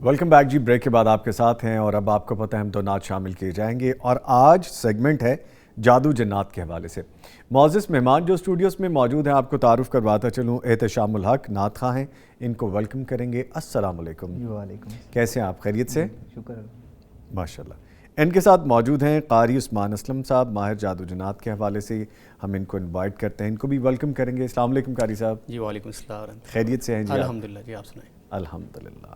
Welcome back جی. Break کے بعد آپ کے ساتھ ہیں اور اب آپ کو پتہ ہے ہم تو نعت شامل کیے جائیں گے، اور آج سیگمنٹ ہے جادو جنات کے حوالے سے. معزز مہمان جو اسٹوڈیوز میں موجود ہیں آپ کو تعارف کرواتا چلوں، احتشام الحق نعت خواں ہیں، ان کو ویلکم کریں گے. السلام علیکم. وعلیکم السلام. کیسے ہیں آپ؟ خیریت سے؟ شکر. ماشاءاللہ. ان کے ساتھ موجود ہیں قاری عثمان اسلم صاحب، ماہر جادو جنات کے حوالے سے. ہم ان کو انوائٹ کرتے ہیں، ان کو بھی ویلکم کریں گے. السلام علیکم قاری صاحب. جی وعلیکم السلام. خیریت سے ہیں جی؟ الحمدللہ. جی آپ سنائیں. الحمدللہ.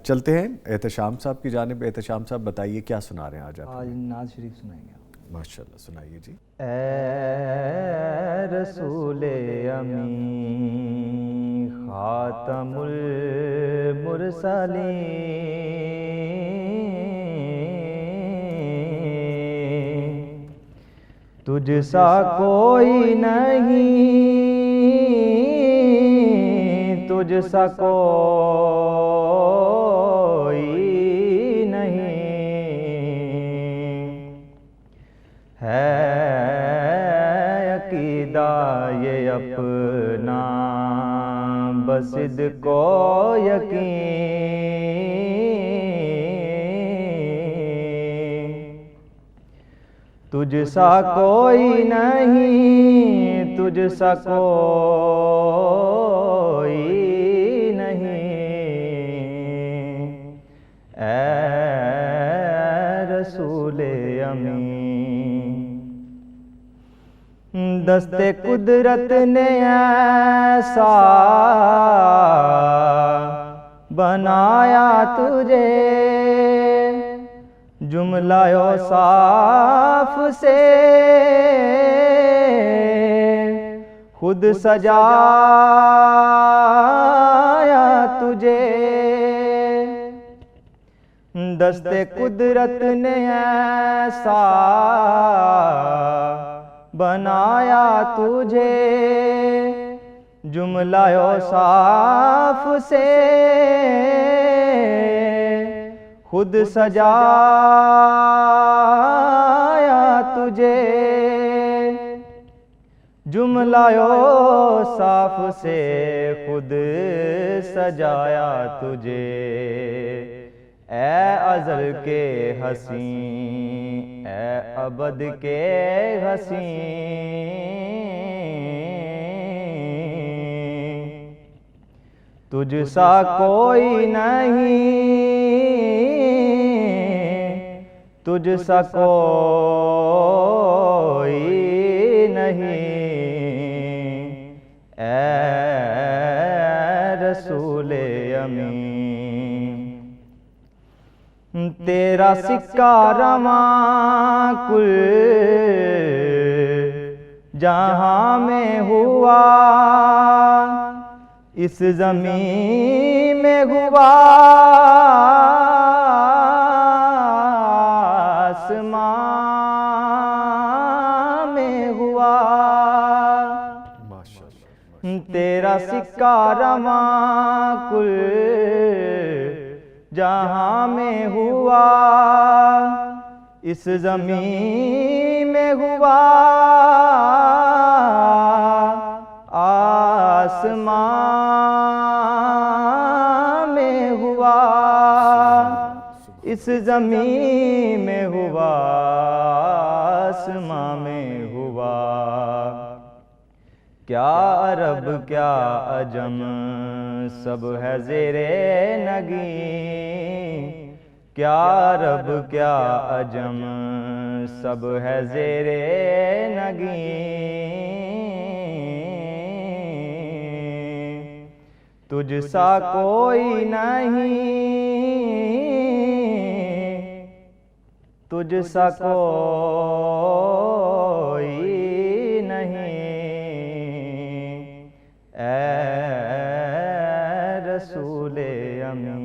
چلتے ہیں احتشام صاحب کی جانب. احتشام صاحب بتائیے کیا سنا رہے ہیں آج آپ؟ آج نعت شریف سنائیں گے. ماشاءاللہ سنائیے جی. اے رسول امی خاتم المرسلین، تجھ سا کوئی نہیں، تجھ سا کوئی نہیں ہے. عقیدہ یہ اپنا بصدق و یقین، تجھ سا کوئی نہیں، تجھ سا کوئی نہیں. اے رسول امی دست قدرت نے ایسا بنایا تجھے، جملہ اوصاف سے خود سجایا تجھے. دست قدرت نے ایسا بنایا تجھے، جملہ اوصاف سے خود سجایا تجھے. جملہ اوصاف سے خود سجایا تجھے. اے ازل کے حسین، اے ابد کے حسین، تجھ سا کوئی نہیں، تجھ سا کوئی نہیں. اے رسول امی تیرا سکہ رواں کل جہاں میں ہوا، اس زمین میں ہوا، آسمان میں ہوا. تیرا سکہ رواں کل جہاں میں ہوا، اس زمین میں ہوا، آسمان میں ہوا، اس زمین میں ہوا، آسمان میں ہوا. کیا عرب کیا عجم سب ہے زیر نگیں، کیا عرب کیا عجم سب ہے زیر نگیں. تجھ سا کوئی نہیں، تجھ سا کوئی نہیں. اے رسول امی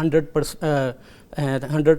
100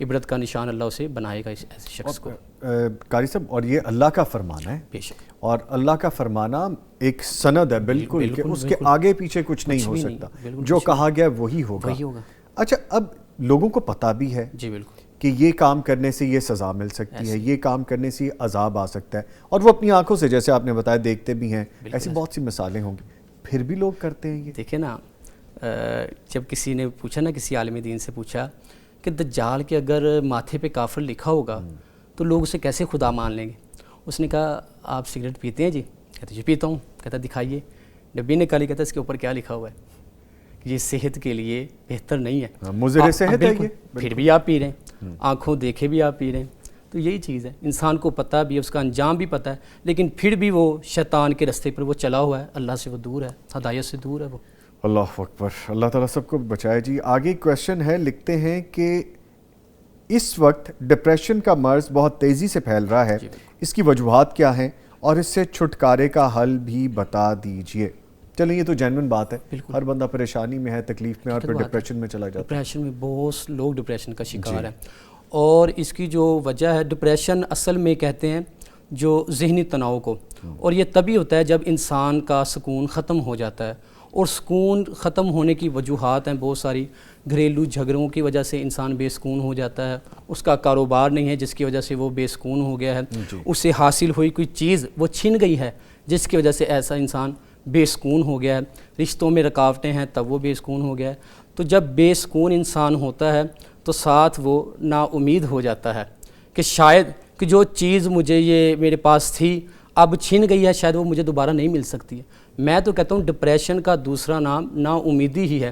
عبرت کا نشان اللہ اسے بنائے گا اس ایسے شخص کو۔ قاری صاحب، اور یہ اللہ کا فرمان ہے، بے شک، اور اللہ کا فرمانا ایک سند ہے بالکل کہ اس کے آگے پیچھے کچھ نہیں ہو سکتا، جو کہا گیا وہی ہوگا۔ اچھا، اب لوگوں کو پتہ بھی ہے جی بالکل، کہ یہ کام کرنے سے یہ سزا مل سکتی ہے، یہ کام کرنے سے یہ عذاب آ سکتا ہے، اور وہ اپنی آنکھوں سے جیسے آپ نے بتایا دیکھتے بھی ہیں، ایسی بہت سی مثالیں ہوں گی، پھر بھی لوگ کرتے ہیں یہ۔ دیکھیں نا، جب کسی نے پوچھا نا، کسی عالم دین سے پوچھا کہ دجال کے اگر ماتھے پہ کافر لکھا ہوگا تو لوگ اسے کیسے خدا مان لیں گے؟ اس نے کہا آپ سگریٹ پیتے ہیں جی؟ کہتے جی پیتا ہوں۔ کہتا دکھائیے۔ ڈبی نکالی، کہتا اس کے اوپر کیا لکھا ہوا ہے؟ یہ صحت کے لیے بہتر نہیں ہے، مضر صحت ہے یہ، پھر بھی آپ پی رہے ہیں، آنکھوں دیکھے بھی آپ پی رہے ہیں۔ تو یہی چیز ہے، انسان کو پتہ بھی ہے، اس کا انجام بھی پتہ ہے، لیکن پھر بھی وہ شیطان کے رستے پر وہ چلا ہوا ہے، اللہ سے وہ دور ہے، ہدایت سے دور ہے وہ۔ اللہ اکبر، اللہ تعالیٰ سب کو بچائے جی۔ آگے کویشچن ہے، لکھتے ہیں کہ اس وقت ڈپریشن کا مرض بہت تیزی سے پھیل رہا ہے، اس کی وجوہات کیا ہیں اور اس سے چھٹکارے کا حل بھی بتا دیجئے۔ چلیں، یہ تو جینوئن بات ہے، ہر بندہ پریشانی میں ہے، تکلیف میں، اور پھر ڈپریشن میں چلا جاتا ہے۔ ڈپریشن میں بہت لوگ ڈپریشن کا شکار ہیں، اور اس کی جو وجہ ہے، ڈپریشن اصل میں کہتے ہیں جو ذہنی تناؤ کو، اور یہ تبھی ہوتا ہے جب انسان کا سکون ختم ہو جاتا ہے، اور سکون ختم ہونے کی وجوہات ہیں بہت ساری۔ گھریلو جھگڑوں کی وجہ سے انسان بے سکون ہو جاتا ہے، اس کا کاروبار نہیں ہے جس کی وجہ سے وہ بے سکون ہو گیا ہے، اسے حاصل ہوئی کوئی چیز وہ چھن گئی ہے جس کی وجہ سے ایسا انسان بے سکون ہو گیا ہے، رشتوں میں رکاوٹیں ہیں تب وہ بے سکون ہو گیا ہے۔ تو جب بے سکون انسان ہوتا ہے تو ساتھ وہ نا امید ہو جاتا ہے کہ شاید کہ جو چیز مجھے یہ میرے پاس تھی اب چھن گئی ہے، شاید وہ مجھے دوبارہ نہیں مل سکتی ہے۔ میں تو کہتا ہوں ڈپریشن کا دوسرا نام نا امیدی ہی ہے،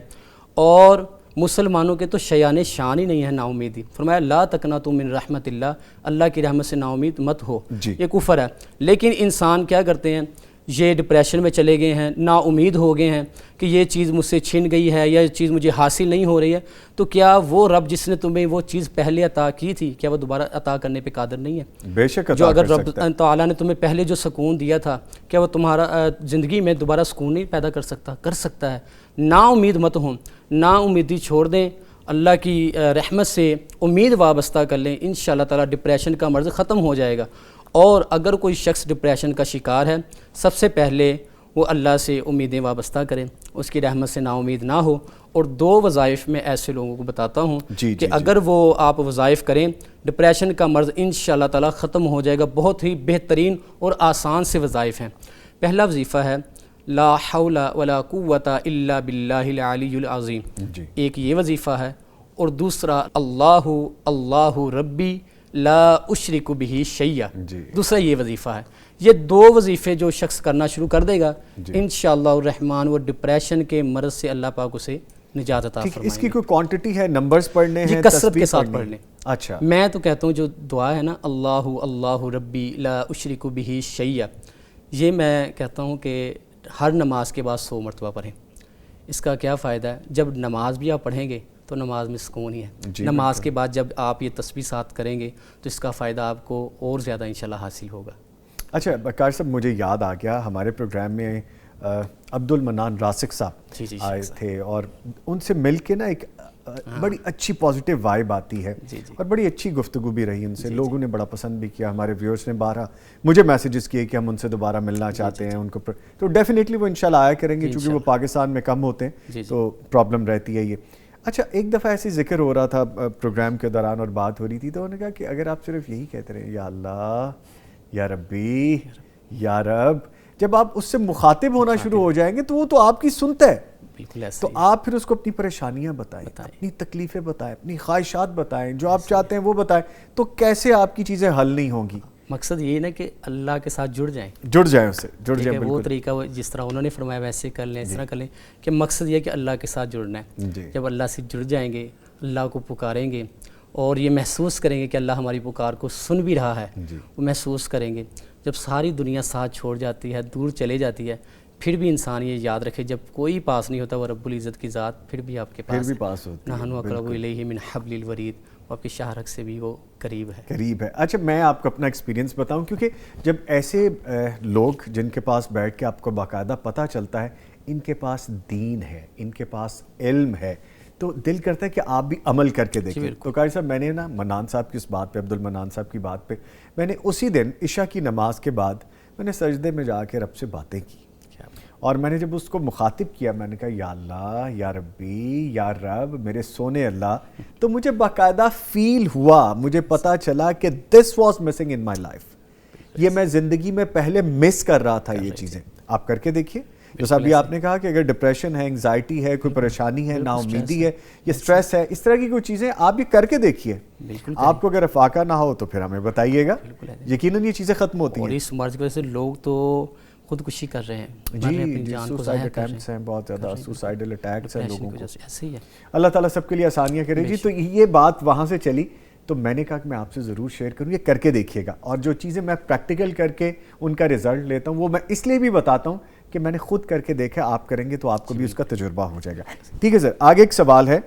اور مسلمانوں کے تو شیان شان ہی نہیں ہے نا امیدی۔ فرمایا لا تقنطوا من رحمت اللہ، اللہ کی رحمت سے نا امید مت ہو، یہ کفر ہے۔ لیکن انسان کیا کرتے ہیں، یہ ڈپریشن میں چلے گئے ہیں، نا امید ہو گئے ہیں کہ یہ چیز مجھ سے چھن گئی ہے، یا یہ چیز مجھے حاصل نہیں ہو رہی ہے، تو کیا وہ رب جس نے تمہیں وہ چیز پہلے عطا کی تھی، کیا وہ دوبارہ عطا کرنے پہ قادر نہیں ہے؟ بے شک عطا جو اگر کر رب سکتا ہے۔ تعالیٰ نے تمہیں پہلے جو سکون دیا تھا، کیا وہ تمہارا زندگی میں دوبارہ سکون نہیں پیدا کر سکتا؟ کر سکتا ہے۔ نا امید مت ہوں، نا امیدی چھوڑ دیں، اللہ کی رحمت سے امید وابستہ کر لیں، انشاءاللہ تعالیٰ ڈپریشن کا مرض ختم ہو جائے گا۔ اور اگر کوئی شخص ڈپریشن کا شکار ہے، سب سے پہلے وہ اللہ سے امیدیں وابستہ کریں، اس کی رحمت سے نا امید نہ ہو۔ اور دو وظائف میں ایسے لوگوں کو بتاتا ہوں کہ اگر وہ آپ وظائف کریں، ڈپریشن کا مرض انشاءاللہ تعالیٰ ختم ہو جائے گا۔ بہت ہی بہترین اور آسان سے وظائف ہیں۔ پہلا وظیفہ ہے لا حول ولا قوت الا باللہ العلی العظیم، ایک یہ وظیفہ ہے، اور دوسرا اللہ اللہ ربی لا اشرک بہ شیئا، دوسرا یہ وظیفہ ہے۔ یہ دو وظیفے جو شخص کرنا شروع کر دے گا انشاءاللہ الرحمن، وہ ڈپریشن کے مرض سے اللہ پاک اسے نجات عطا فرمائیں گے۔ اس کی کوئی کوانٹٹی ہے، نمبرز پڑھنے ہیں، کثرت کے ساتھ پڑھ لیں۔ اچھا، میں تو کہتا ہوں جو دعا ہے نا، اللہ اللہ ربی لا اشرک بہ شیئا، یہ میں کہتا ہوں کہ ہر نماز کے بعد 100 مرتبہ پڑھیں۔ اس کا کیا فائدہ ہے؟ جب نماز بھی آپ پڑھیں گے تو نماز میں سکون ہی ہے، نماز کے بعد جب آپ یہ تسبیح ساتھ کریں گے تو اس کا فائدہ آپ کو اور زیادہ انشاءاللہ حاصل ہوگا۔ اچھا قاری صاحب، مجھے یاد آ گیا، ہمارے پروگرام میں عبد المنان راسک صاحب آئے تھے، اور ان سے مل کے نا ایک بڑی اچھی پازیٹیو وائب آتی ہے، اور بڑی اچھی گفتگو بھی رہی ان سے، لوگوں نے بڑا پسند بھی کیا، ہمارے ویورز نے بارہ مجھے میسیجز کیے کہ ہم ان سے دوبارہ ملنا چاہتے ہیں، ان کو تو ڈیفینیٹلی وہ انشاءاللہ آیا کریں گے، چونکہ وہ پاکستان میں کم ہوتے ہیں تو پرابلم رہتی ہے یہ۔ اچھا، ایک دفعہ ایسی ذکر ہو رہا تھا پروگرام کے دوران اور بات ہو رہی تھی، تو انہوں نے کہا کہ اگر آپ صرف یہی کہتے رہے یا اللہ یا ربی یا رب، جب آپ اس سے مخاطب ہونا شروع ہو جائیں گے تو وہ تو آپ کی سنتا ہے، بالکل ایسا تو آپ پھر اس کو اپنی پریشانیاں بتائیں، اپنی تکلیفیں بتائیں، اپنی خواہشات بتائیں، جو آپ چاہتے ہیں وہ بتائیں، تو کیسے آپ کی چیزیں حل نہیں ہوں گی؟ مقصد یہ نا کہ اللہ کے ساتھ جڑ جائیں، اس سے جڑ جائیں، وہ طریقہ وہ جس طرح انہوں نے فرمایا ویسے کر لیں، اس طرح کر لیں، کہ مقصد یہ کہ اللہ کے ساتھ جڑنا ہے۔ جب اللہ سے جڑ جائیں گے، اللہ کو پکاریں گے، اور یہ محسوس کریں گے کہ اللہ ہماری پکار کو سن بھی رہا ہے، وہ محسوس کریں گے۔ جب ساری دنیا ساتھ چھوڑ جاتی ہے، دور چلے جاتی ہے، پھر بھی انسان یہ یاد رکھے جب کوئی پاس نہیں ہوتا وہ رب العزت کی ذات پھر بھی آپ کے پاس ہوتی ہے۔ نحن اقرب الیہ من حبل الورید، وہ آپ کے شاہرگ سے بھی وہ قریب ہے۔ اچھا، میں آپ کو اپنا ایکسپیرینس بتاؤں، کیونکہ جب ایسے لوگ جن کے پاس بیٹھ کے آپ کو باقاعدہ پتہ چلتا ہے ان کے پاس دین ہے، ان کے پاس علم ہے، تو دل کرتا ہے کہ آپ بھی عمل کر کے دیکھیں. تو قاری صاحب میں نے نا منان صاحب کی اس بات پہ, عبد المنان صاحب کی بات پہ, میں نے اسی دن عشاء کی نماز کے بعد میں نے سجدے میں جا کے رب سے باتیں کی, اور میں نے جب اس کو مخاطب کیا میں نے کہا یا اللہ, یا ربی, یا رب, میرے سونے اللہ, تو مجھے باقاعدہ فیل ہوا, مجھے پتا چلا کہ this was missing in my life, یہ میں زندگی میں پہلے مس کر رہا تھا. یہ چیزیں آپ کر کے دیکھیے. جیسا ابھی آپ نے کہا کہ اگر ڈپریشن ہے, انگزائٹی ہے, کوئی پریشانی ہے, نا امیدی ہے, یہ سٹریس ہے, اس طرح کی کوئی چیزیں آپ یہ کر کے دیکھیے. آپ کو اگر افاقہ نہ ہو تو پھر ہمیں بتائیے گا, یقیناً یہ چیزیں ختم ہوتی ہیں. اور اس مرض کی وجہ سے لوگ تو خودکشی کر رہے ہیں جی, سوسائڈ اٹیمپٹس ہیں بہت زیادہ, سوسائڈل اٹیکس ہیں لوگوں کو. ایسے ہی ہے. اللہ تعالیٰ سب کے لیے آسانیاں کرے. جی, تو یہ بات وہاں سے چلی تو میں نے کہا کہ میں آپ سے ضرور شیئر کروں, یہ کر کے دیکھیے گا. اور جو چیزیں میں پریکٹیکل کر کے ان کا رزلٹ لیتا ہوں وہ میں اس لیے بھی بتاتا ہوں کہ میں نے خود کر کے دیکھا, آپ کریں گے تو آپ کو بھی اس کا تجربہ ہو جائے گا. ٹھیک ہے سر, آگے ایک سوال ہے,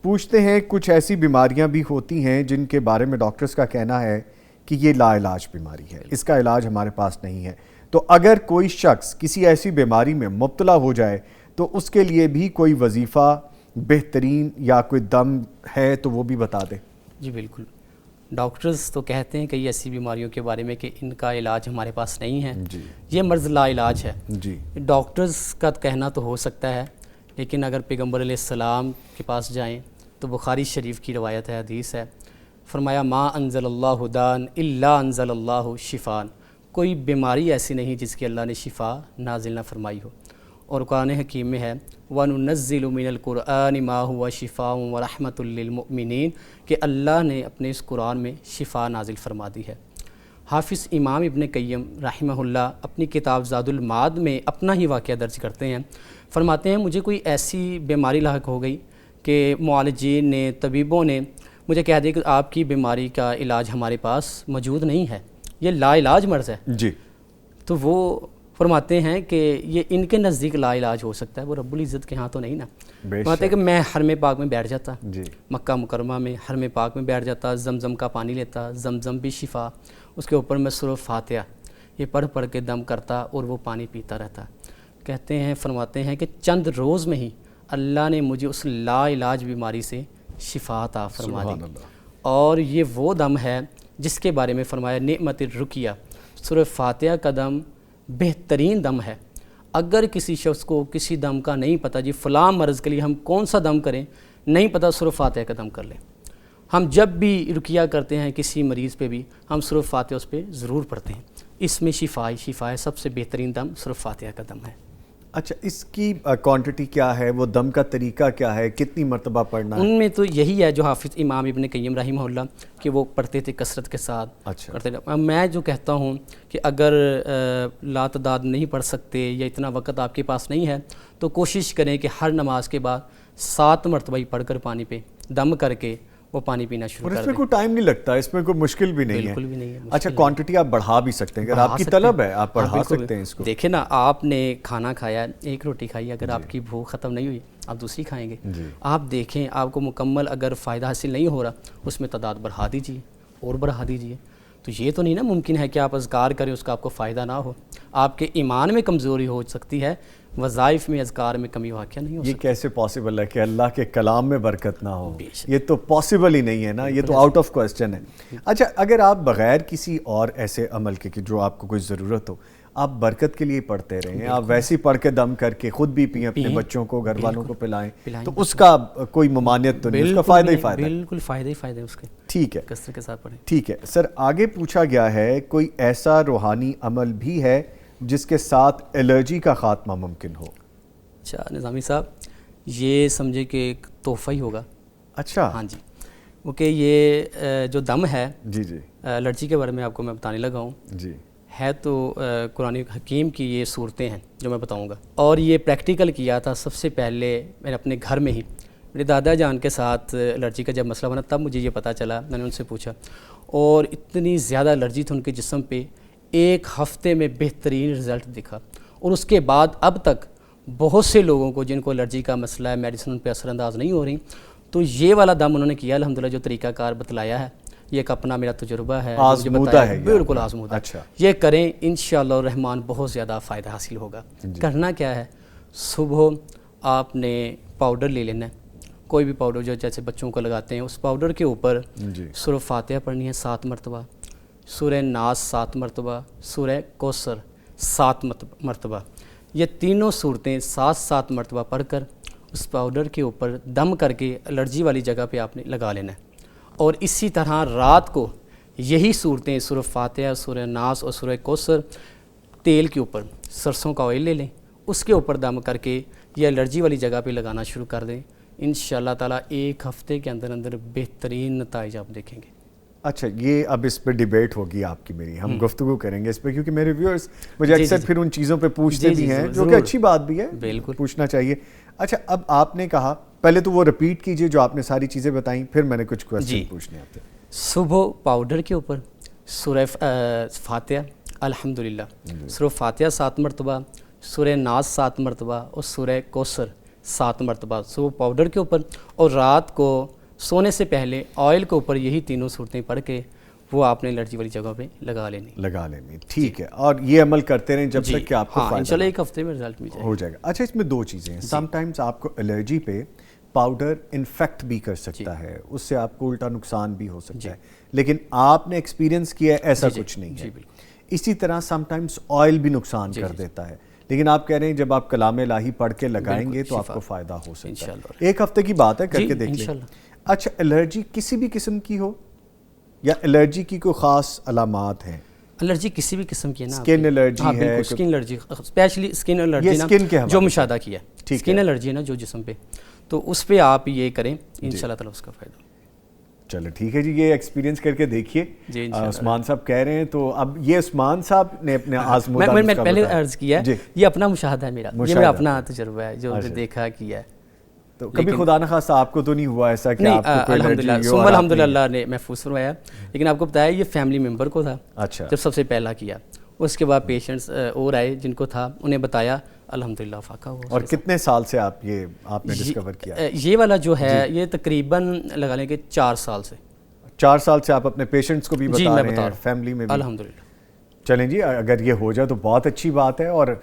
پوچھتے ہیں کچھ ایسی بیماریاں بھی ہوتی ہیں جن کے بارے میں ڈاکٹرز کا کہنا ہے کہ یہ لا علاج بیماری ہے, اس کا علاج ہمارے پاس نہیں ہے, تو اگر کوئی شخص کسی ایسی بیماری میں مبتلا ہو جائے تو اس کے لیے بھی کوئی وظیفہ بہترین یا کوئی دم ہے تو وہ بھی بتا دیں. جی بالکل, ڈاکٹرز تو کہتے ہیں کئی ایسی بیماریوں کے بارے میں کہ ان کا علاج ہمارے پاس نہیں ہے, یہ مرض لا علاج ہے. جی, ڈاکٹرز کا کہنا تو ہو سکتا ہے, لیکن اگر پیغمبر علیہ السلام کے پاس جائیں تو بخاری شریف کی روایت ہے, حدیث ہے, فرمایا ما انزل اللہ دان الا انزل اللہ شفان, کوئی بیماری ایسی نہیں جس کی اللہ نے شفا نازل نہ فرمائی ہو. اور قرآن حکیم میں ہے وَنُنَزِّلُ مِنَ الْقُرْآنِ مَا هُوَ شِفَاءٌ وَرَحْمَةٌ لِّلْمُؤْمِنِينَ, کہ اللہ نے اپنے اس قرآن میں شفا نازل فرما دی ہے. حافظ امام ابن قیم رحمہ اللہ اپنی کتاب زاد المعاد میں اپنا ہی واقعہ درج کرتے ہیں, فرماتے ہیں مجھے کوئی ایسی بیماری لاحق ہو گئی کہ معالجین نے, طبیبوں نے مجھے کہہ دیا کہ آپ کی بیماری کا علاج ہمارے پاس موجود نہیں ہے, یہ لا علاج مرض ہے. جی, تو وہ فرماتے ہیں کہ یہ ان کے نزدیک لا علاج ہو سکتا ہے, وہ رب العزت کے ہاں تو نہیں نا. فرماتے ہیں کہ میں حرم پاک میں بیٹھ جاتا, مکہ مکرمہ میں حرم پاک میں بیٹھ جاتا, زمزم کا پانی لیتا, زمزم بھی شفا, اس کے اوپر میں سورہ فاتحہ یہ پڑھ پڑھ کے دم کرتا اور وہ پانی پیتا رہتا. کہتے ہیں, فرماتے ہیں کہ چند روز میں ہی اللہ نے مجھے اس لا علاج بیماری سے شفا عطا فرما دی. اور یہ وہ دم ہے جس کے بارے میں فرمایا نعمت الرقیہ, سورہ فاتحہ کا دم بہترین دم ہے. اگر کسی شخص کو کسی دم کا نہیں پتہ, جی فلاں مرض کے لیے ہم کون سا دم کریں, نہیں پتہ, سورہ فاتحہ کا دم کر لیں. ہم جب بھی رقیہ کرتے ہیں کسی مریض پہ بھی ہم سورہ فاتحہ اس پہ ضرور پڑھتے ہیں, اس میں شفا ہے, سب سے بہترین دم سورہ فاتحہ کا دم ہے. اچھا, اس کی کوانٹٹی کیا ہے, وہ دم کا طریقہ کیا ہے, کتنی مرتبہ پڑھنا ہے؟ ان میں تو یہی ہے جو حافظ امام ابن قیم رحمہ اللہ کہ وہ پڑھتے تھے کثرت کے ساتھ. اچھا, کرتے تھے. میں جو کہتا ہوں کہ اگر لاتعداد نہیں پڑھ سکتے یا اتنا وقت آپ کے پاس نہیں ہے تو کوشش کریں کہ ہر نماز کے بعد 7 مرتبہ ہی پڑھ کر پانی پہ دم کر کے وہ پانی پینا شروع کر دیں. اور اس میں کوئی ٹائم نہیں لگتا, اس میں کوئی مشکل بھی نہیں ہے. بالکل بھی نہیں ہے. اچھا, کوانٹٹی آپ بڑھا بھی سکتے ہیں, اگر آپ کی طلب ہے آپ بڑھا سکتے ہیں اس کو. دیکھیں نا, آپ نے کھانا کھایا, ایک روٹی کھائی, اگر آپ کی بھوک ختم نہیں ہوئی آپ دوسری کھائیں گے. آپ دیکھیں آپ کو مکمل اگر فائدہ حاصل نہیں ہو رہا اس میں تعداد بڑھا دیجیے اور بڑھا دیجیے. تو یہ تو نہیں نا ممکن ہے کہ آپ اذکار کریں اس کا آپ کو فائدہ نہ ہو. آپ کے ایمان میں کمزوری ہو سکتی ہے, وظائف میں اذکار میں کمی واقع نہیں ہو سکتی. یہ کیسے پاسبل ہے کہ اللہ کے کلام میں برکت نہ ہو؟ یہ تو پاسبل ہی نہیں ہے نا, یہ تو آؤٹ آف کوسچن ہے. اچھا, اگر آپ بغیر کسی اور ایسے عمل کے کہ جو آپ کو کوئی ضرورت ہو, آپ برکت کے لیے پڑھتے رہیں, آپ ویسے پڑھ کے دم کر کے خود بھی پئیں, اپنے بچوں کو, گھر والوں کو پلائیں, تو اس کا کوئی ممانعت تو نہیں, اس کا فائدہ ہی فائدہ ہے. بالکل فائدہ ہی فائدہ ہے اس کے. ٹھیک ہے, کثرت کے ساتھ پڑھیں. ٹھیک ہے سر. آگے پوچھا گیا ہے کوئی ایسا روحانی عمل بھی ہے جس کے ساتھ الرجی کا خاتمہ ممکن ہو؟ اچھا نظامی صاحب, یہ سمجھے کہ ایک تحفہ ہی ہوگا. اچھا, ہاں جی, کیونکہ یہ جو دم ہے, جی جی, الرجی کے بارے میں آپ کو میں بتانے لگا ہوں. جی, ہے تو قرآن حکیم کی یہ صورتیں ہیں جو میں بتاؤں گا, اور یہ پریکٹیکل کیا تھا سب سے پہلے میں نے اپنے گھر میں ہی. میرے دادا جان کے ساتھ الرجی کا جب مسئلہ بنا تب مجھے یہ پتہ چلا, میں نے ان سے پوچھا, اور اتنی زیادہ الرجی تھی ان کے جسم پہ, 1 ہفتے میں بہترین رزلٹ دکھا. اور اس کے بعد اب تک بہت سے لوگوں کو جن کو الرجی کا مسئلہ ہے, میڈیسن ان پہ اثر انداز نہیں ہو رہی, تو یہ والا دم انہوں نے کیا الحمدللہ, جو طریقہ کار بتلایا ہے, یہ ایک اپنا میرا تجربہ ہے, آزمودہ ہے, بالکل آزمودہ. اچھا, یہ کریں انشاءاللہ الرحمن بہت زیادہ فائدہ حاصل ہوگا. کرنا کیا ہے, صبح آپ نے پاؤڈر لے لینا ہے, کوئی بھی پاؤڈر جو جیسے بچوں کو لگاتے ہیں اس پاؤڈر کے اوپر جی سورہ فاتحہ پڑھنی ہے 7 مرتبہ، سورہ ناس 7 مرتبہ، سورہ کوثر 7 مرتبہ، یہ تینوں صورتیں 7 مرتبہ پڑھ کر اس پاؤڈر کے اوپر دم کر کے الرجی والی جگہ پہ آپ نے لگا لینا ہے. اور اسی طرح رات کو یہی صورتیں سورہ فاتحہ، سورہ ناس اور سورہ کوثر تیل کے اوپر سرسوں کا آئل لے لیں، اس کے اوپر دم کر کے یہ الرجی والی جگہ پہ لگانا شروع کر دیں. انشاءاللہ تعالیٰ 1 ہفتے کے اندر اندر بہترین نتائج آپ دیکھیں گے. اچھا، یہ اب اس پہ ڈیبیٹ ہوگی آپ کی میری، ہم گفتگو کریں گے اس پہ، کیونکہ میرے ویورز مجھے اکثر پھر ان چیزوں پہ پوچھتے بھی ہیں جو کہ اچھی بات بھی ہے، بالکل پوچھنا چاہیے. اچھا، اب آپ نے کہا پہلے تو وہ رپیٹ کیجئے جو آپ نے ساری چیزیں بتائیں، پھر میں نے کچھ کوسچن پوچھنے آپ سے. صبح پاؤڈر کے اوپر سورہ فاتحہ الحمدللہ، سورہ فاتحہ 7 مرتبہ، سورہ ناس 7 مرتبہ اور سورہ کوثر 7 مرتبہ صبح پاؤڈر کے اوپر، اور رات کو سونے سے پہلے آئل کے اوپر یہی تینوں صورتیں پڑھ کے وہ آپ نے الرجی والی جگہ پہ لگا لینی. ٹھیک ہے، اور یہ عمل کرتے رہیں جب تک کہ آپ کو فائدہ انشاءاللہ 1 ہفتے میں رزلٹ مل ہو جائے گا. اچھا، اس میں 2 چیزیں ہیں. سم ٹائمز آپ کو الرجی پہ پاؤڈر انفیکٹ بھی کر سکتا ہے، اس سے آپ کو الٹا نقصان بھی ہو سکتا ہے، لیکن آپ نے ایکسپیرینس کیا ہے ایسا کچھ نہیں ہے. اسی طرح سم ٹائمز آئل بھی نقصان کر دیتا ہے، لیکن آپ کہہ رہے ہیں جب آپ کلام الہی پڑھ کے لگائیں گے تو آپ کو فائدہ ہو سکتا ہے. 1 ہفتے کی بات ہے، کر کے دیکھ لیں. اچھا، الرجی کسی بھی قسم کی ہو یا الرجی کی کوئی خاص علامات ہیں؟ الرجی کسی بھی قسم کی ہے نا، اسکن الرجی ہے، skin allergy, specially skin allergy نا جو مشاہدہ کیا ہے، اسکن الرجی ہے نا جو جسم پہ، تو اس پہ آپ یہ کریں انشاءاللہ تعالیٰ اس کا فائدہ. چلو ٹھیک ہے جی، یہ ایکسپیرینس کر کے دیکھیے. عثمان صاحب کہہ رہے ہیں تو اب یہ عثمان صاحب نے اپنے آزمودہ میں پہلے عرض کیا ہے یہ اپنا مشاہدہ ہے میرا، یہ میرا اپنا تجربہ ہے جو دیکھا کیا ہے. تو کبھی خدا نخواستہ آپ کو تو نہیں ہوا ایسا کہ آپ کو کوئی الرجی ہو؟ ثم الحمدللہ اللہ نے محفوظ فرمایا، لیکن آپ کو بتایا یہ فیملی ممبر کو تھا. اچھا، جب سب سے پہلا کیا، اس کے بعد پیشنٹس اور آئے جن کو تھا، انہیں بتایا، الحمدللہ فاقہ ہوا. اور کتنے سال سے آپ نے ڈسکور کیا؟ یہ والا جو ہے یہ تقریباً لگا لیں کہ 4 سال سے. 4 سال سے آپ اپنے پیشنٹس کو بھی بتا رہے ہیں، فیملی میں بھی؟ الحمدللہ. چلیں جی، اگر یہ ہو جائے تو بہت اچھی بات ہے. اور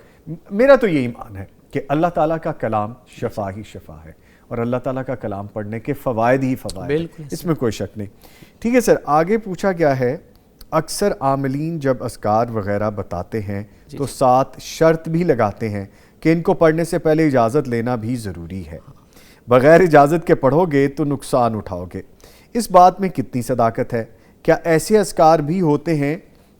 میرا تو یہی ایمان ہے کہ اللہ تعالیٰ کا کلام شفا ہی شفا ہے، اور اللہ تعالیٰ کا کلام پڑھنے کے فوائد ہی فوائد، اس میں کوئی شک نہیں. ٹھیک ہے سر، آگے پوچھا گیا ہے اکثر عاملین جب اذکار وغیرہ بتاتے ہیں تو ساتھ شرط بھی لگاتے ہیں کہ ان کو پڑھنے سے پہلے اجازت لینا بھی ضروری ہے، بغیر اجازت کے پڑھو گے تو نقصان اٹھاؤ گے. اس بات میں کتنی صداقت ہے؟ کیا ایسے اذکار بھی ہوتے ہیں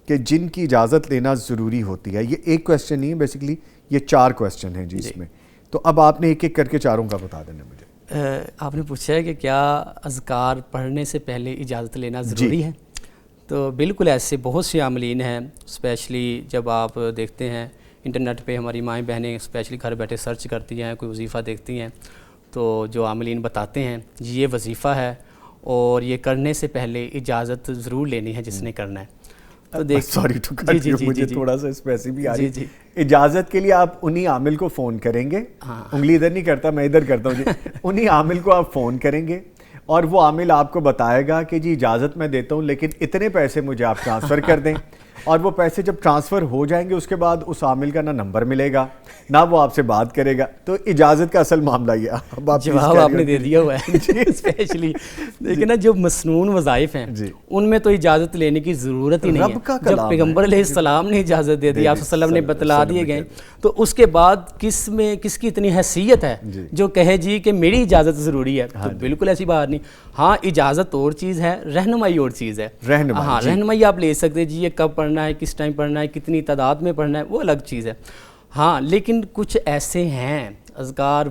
کہ جن کی اجازت لینا ضروری ہوتی ہے؟ یہ ایک کویسچن نہیں ہے، بیسیکلی یہ 4 کویسچن ہیں جی اس میں. تو اب آپ نے ایک ایک کر کے چاروں کا بتا دینا مجھے. آپ نے پوچھا ہے کہ کیا اذکار پڑھنے سے پہلے اجازت لینا ضروری ہے؟ تو بالکل ایسے بہت سے عاملین ہیں، اسپیشلی جب آپ دیکھتے ہیں انٹرنیٹ پہ ہماری مائیں بہنیں اسپیشلی گھر بیٹھے سرچ کرتی ہیں، کوئی وظیفہ دیکھتی ہیں، تو جو عاملین بتاتے ہیں یہ وظیفہ ہے اور یہ کرنے سے پہلے اجازت ضرور لینی ہے جس نے کرنا ہے. تو سوری ٹو کٹ یو، مجھے تھوڑا سا اسپیسی بھی آ رہی ہے. اجازت کے لیے آپ انہی عامل کو فون کریں گے، انگلی ادھر نہیں کرتا میں ادھر کرتا ہوں جی، انہی عامل کو آپ فون کریں گے اور وہ عامل آپ کو بتائے گا کہ جی اجازت میں دیتا ہوں لیکن اتنے پیسے مجھے آپ ٹرانسفر کر دیں. اور وہ پیسے جب ٹرانسفر ہو جائیں گے اس کے بعد اس عامل کا نہ نمبر ملے گا نہ وہ آپ سے بات کرے گا. تو اجازت کا اصل معاملہ یہ جواب آپ نے دے دیا ہوا ہے اسپیشلی. لیکن نا جو مسنون وظائف ہیں ان میں تو اجازت لینے کی ضرورت ہی نہیں ہے. جب پیغمبر علیہ السلام نے اجازت دے دی، آپ صلی اللہ علیہ وسلم نے بتلا دیے گئے، تو اس کے بعد کس کی اتنی حیثیت ہے جو کہے جی کہ میری اجازت ضروری ہے؟ تو بالکل ایسی بات نہیں. ہاں اجازت اور چیز ہے، رہنمائی اور چیز ہے. ہاں رہنمائی آپ لے سکتے جی، یہ کب پڑھنا ہے، کس ٹائم پڑھنا ہے، کتنی تعداد میں پڑھنا ہے، وہ الگ چیز ہے. ہاں لیکن کچھ ایسے ہیں اذکار،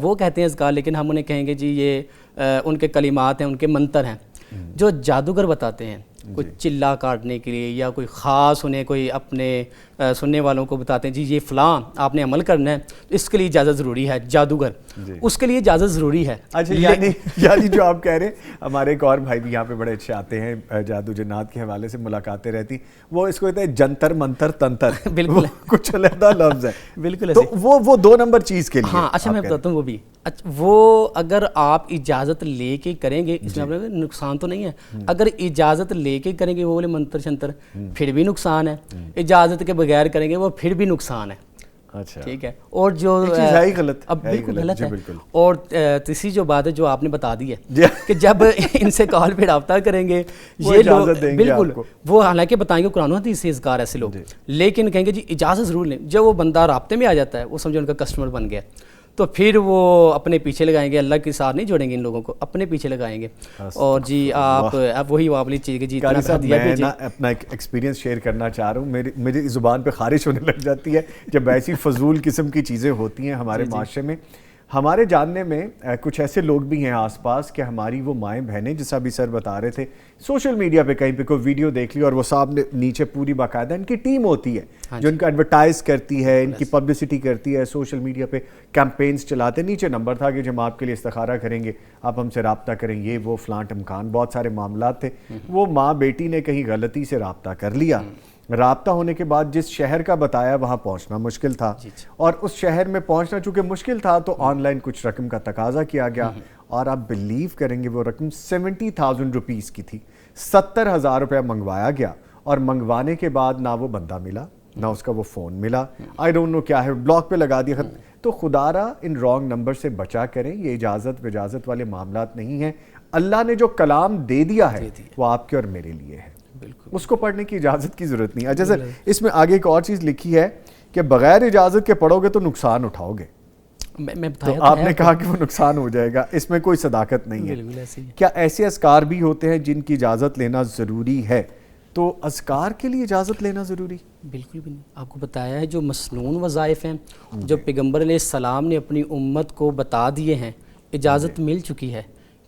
وہ کہتے ہیں اذکار لیکن ہم انہیں کہیں گے جی یہ ان کے کلمات ہیں، ان کے منتر ہیں جو جادوگر بتاتے ہیں، کوئی چلا کاٹنے کے لیے یا کوئی خاص انہیں کوئی اپنے سننے والوں کو بتاتے ہیں جی یہ فلاں آپ نے عمل کرنا ہے، اس کے لیے اجازت ضروری ہے. جادوگر اس کے لیے اجازت ضروری ہے. اچھا یعنی جو آپ کہہ رہے ہیں، ہمارے ایک اور بھائی بھی یہاں پہ بڑے اچھے آتے ہیں، جادو جنات کے حوالے سے ملاقاتیں رہتی، وہ اس کو کہتے ہیں جنتر منتر تنتر. بالکل کچھ علیحدہ لفظ ہے. بالکل. تو وہ 2 نمبر چیز کے لیے. ہاں اچھا میں بتاتا ہوں وہ بھی. وہ اگر آپ اجازت لے کے کریں گے اس میں نقصان تو نہیں ہے. اگر اجازت لے کے کریں گے وہ بولے منتر شنتر پھر بھی نقصان ہے، اجازت کے بغیر کریں گے وہ پھر بھی نقصان ہے. اچھا ٹھیک ہے. اور جو چیز ہے ہی غلط, اب بالکل غلط ہے. بالکل. اور تیسری جو بات ہے جو آپ نے بتا دی ہے کہ جب ان سے کال پہ رابطہ کریں گے یہ لوگ بالکل وہ حالانکہ بتائیں گے قرآن و حدیث سے اذکار ایسے لوگ, لیکن کہیں گے جی اجازت ضرور لیں. جب وہ بندہ رابطے میں آ جاتا ہے وہ سمجھو ان کا کسٹمر بن گیا, تو پھر وہ اپنے پیچھے لگائیں گے, اللہ کے ساتھ نہیں جوڑیں گے ان لوگوں کو, اپنے پیچھے لگائیں گے. اور جی آپ اب وہی واپلی چیز کہ جی قاری صاحب میں نا اپنا ایک ایکسپیرینس شیئر کرنا چاہ رہا ہوں. میری زبان پہ خارش ہونے لگ جاتی ہے جب ایسی فضول قسم کی چیزیں ہوتی ہیں ہمارے معاشرے میں. ہمارے جاننے میں کچھ ایسے لوگ بھی ہیں آس پاس کہ ہماری وہ مائیں بہنیں, جیسا بھی سر بتا رہے تھے, سوشل میڈیا پہ کہیں پہ کوئی ویڈیو دیکھ لی اور وہ سامنے نیچے پوری باقاعدہ ان کی ٹیم ہوتی ہے جو ان کا ایڈورٹائز کرتی ہے, ان کی پبلسٹی کرتی ہے, سوشل میڈیا پہ کیمپینز چلاتے ہیں. نیچے نمبر تھا کہ جب ہم آپ کے لیے استخارہ کریں گے آپ ہم سے رابطہ کریں, یہ وہ فلاں ٹمکان, بہت سارے معاملات تھے. وہ ماں بیٹی نے کہیں غلطی سے رابطہ کر لیا, رابطہ ہونے کے بعد جس شہر کا بتایا وہاں پہنچنا مشکل تھا, اور اس شہر میں پہنچنا چونکہ مشکل تھا تو آن لائن کچھ رقم کا تقاضا کیا گیا, اور آپ بلیو کریں گے وہ رقم 70,000 روپیز کی تھی. 70,000 روپیہ منگوایا گیا, اور منگوانے کے بعد نہ وہ بندہ ملا نہ اس کا وہ فون ملا, آئی ڈونٹ نو کیا ہے, بلاک پہ لگا دیا. تو خدا را ان رانگ نمبر سے بچا کریں, یہ اجازت والے معاملات نہیں ہیں. اللہ نے جو کلام دے دیا ہے وہ آپ کے اور میرے لیے ہے, اس کو پڑھنے کی اجازت کی ضرورت نہیں. اچھا سر, اس میں آگے ایک اور چیز لکھی ہے کہ بغیر اجازت کے پڑھو گے تو نقصان اٹھاؤ گے. تو آپ نے کہا کہ وہ نقصان ہو جائے گا, اس میں کوئی صداقت نہیں ہے. کیا ایسے اذکار بھی ہوتے ہیں جن کی اجازت لینا ضروری ہے؟ تو اذکار کے لیے اجازت لینا ضروری؟ بالکل بھی نہیں. آپ کو بتایا ہے جو مسنون وظائف ہیں جو پیغمبر علیہ السلام نے اپنی امت کو بتا دیے ہیں, اجازت مل چکی ہے.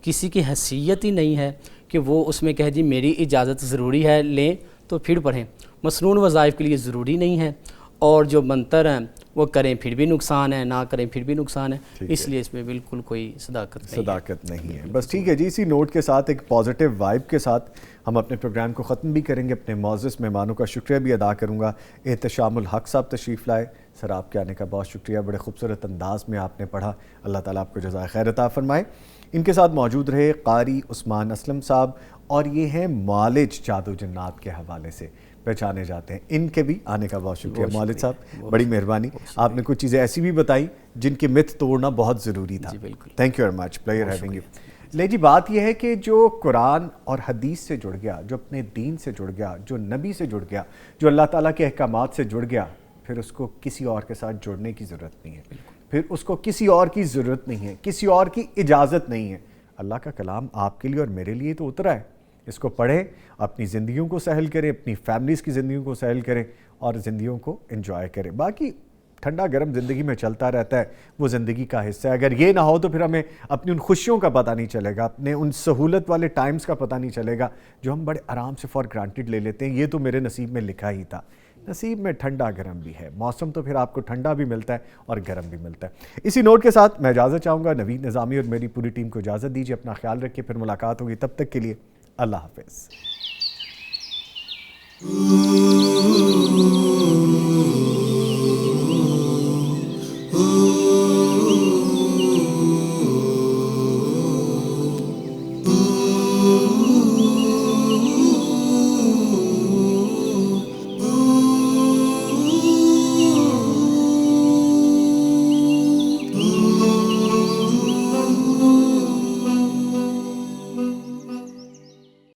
کسی کی حیثیت ہی نہیں ہے کہ وہ اس میں کہے جی میری اجازت ضروری ہے لیں تو پھر پڑھیں. مسنون وظائف کے لیے ضروری نہیں ہے, اور جو منتر ہیں وہ کریں پھر بھی نقصان ہے, نہ کریں پھر بھی نقصان ہے. اس لیے اس میں بالکل کوئی صداقت نہیں ہے. بس ٹھیک ہے جی, اسی نوٹ کے ساتھ ایک پازیٹیو وائب کے ساتھ ہم اپنے پروگرام کو ختم بھی کریں گے. اپنے معزز مہمانوں کا شکریہ بھی ادا کروں گا. احتشام الحق صاحب تشریف لائے. سر آپ کے آنے کا بہت شکریہ, بڑے خوبصورت انداز میں آپ نے پڑھا, اللہ تعالیٰ آپ کو جزائے خیر عطا فرمائے. ان کے ساتھ موجود رہے قاری عثمان اسلم صاحب, اور یہ ہیں معالج جادو جنات کے حوالے سے پہچانے جاتے ہیں. ان کے بھی آنے کا بہت شکریہ معالج صاحب, بڑی مہربانی. آپ نے کچھ چیزیں ایسی بھی بتائی جن کے مت توڑنا بہت ضروری تھا. Thank you very much, player having you. لے جی, بات یہ ہے کہ جو قرآن اور حدیث سے جڑ گیا, جو اپنے دین سے جڑ گیا, جو نبی سے جڑ گیا, جو اللہ تعالیٰ کے احکامات سے جڑ گیا, پھر اس کو کسی اور کے ساتھ جڑنے کی ضرورت نہیں ہے. پھر اس کو کسی اور کی ضرورت نہیں ہے, کسی اور کی اجازت نہیں ہے. اللہ کا کلام آپ کے لیے اور میرے لیے تو اترا ہے, اس کو پڑھیں, اپنی زندگیوں کو سہل کریں, اپنی فیملیز کی زندگیوں کو سہل کریں, اور زندگیوں کو انجوائے کریں. باقی ٹھنڈا گرم زندگی میں چلتا رہتا ہے, وہ زندگی کا حصہ ہے. اگر یہ نہ ہو تو پھر ہمیں اپنی ان خوشیوں کا پتہ نہیں چلے گا, اپنے ان سہولت والے ٹائمز کا پتہ نہیں چلے گا جو ہم بڑے آرام سے فار گرانٹیڈ لے لیتے ہیں. یہ تو میرے نصیب میں لکھا ہی تھا. نصیب میں ٹھنڈا گرم بھی ہے موسم, تو پھر آپ کو ٹھنڈا بھی ملتا ہے اور گرم بھی ملتا ہے. اسی نوٹ کے ساتھ میں اجازت چاہوں گا. نوید نظامی اور میری پوری ٹیم کو اجازت دیجیے. اپنا خیال رکھیے, پھر ملاقات ہوگی. تب تک کے لیے اللہ حافظ.